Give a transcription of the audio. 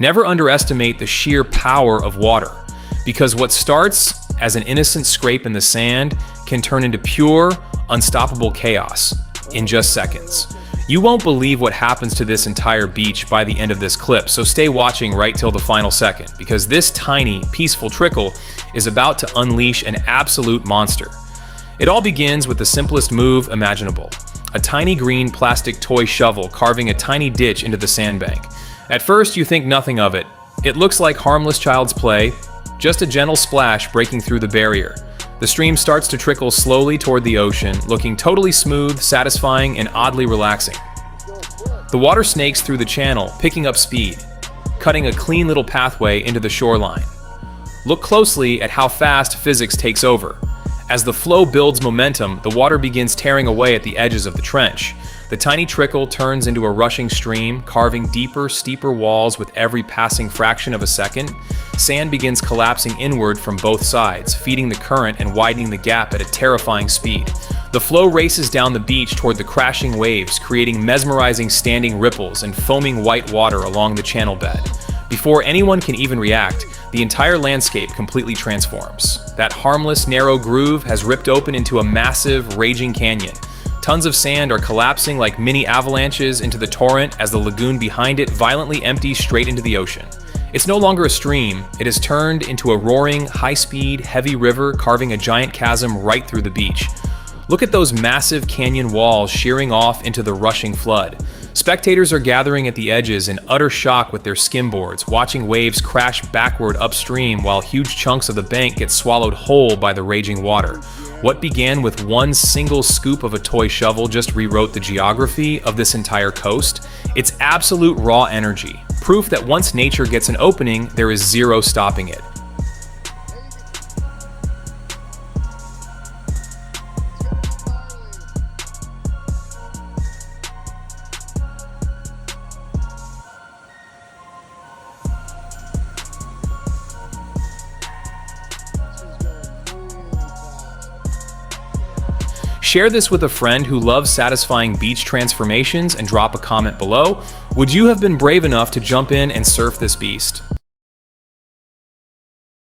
Never underestimate the sheer power of water, because what starts as an innocent scrape in the sand can turn into pure, unstoppable chaos in just seconds. You won't believe what happens to this entire beach by the end of this clip, so stay watching right till the final second, because this tiny, peaceful trickle is about to unleash an absolute monster. It all begins with the simplest move imaginable: a tiny green plastic toy shovel carving a tiny ditch into the sandbank. At first, you think nothing of it. It looks like harmless child's play, just a gentle splash breaking through the barrier. The stream starts to trickle slowly toward the ocean, looking totally smooth, satisfying, and oddly relaxing. The water snakes through the channel, picking up speed, cutting a clean little pathway into the shoreline. Look closely at how fast physics takes over. As the flow builds momentum, the water begins tearing away at the edges of the trench. The tiny trickle turns into a rushing stream, carving deeper, steeper walls with every passing fraction of a second. Sand begins collapsing inward from both sides, feeding the current and widening the gap at a terrifying speed. The flow races down the beach toward the crashing waves, creating mesmerizing standing ripples and foaming white water along the channel bed. Before anyone can even react, the entire landscape completely transforms. That harmless, narrow groove has ripped open into a massive, raging canyon. Tons of sand are collapsing like mini avalanches into the torrent as the lagoon behind it violently empties straight into the ocean. It's no longer a stream, it has turned into a roaring, high-speed, heavy river carving a giant chasm right through the beach. Look at those massive canyon walls shearing off into the rushing flood. Spectators are gathering at the edges in utter shock with their skimboards, watching waves crash backward upstream while huge chunks of the bank get swallowed whole by the raging water. What began with one single scoop of a toy shovel just rewrote the geography of this entire coast. It's absolute raw energy, proof that once nature gets an opening, there is zero stopping it. Share this with a friend who loves satisfying beach transformations and drop a comment below. Would you have been brave enough to jump in and surf this beast?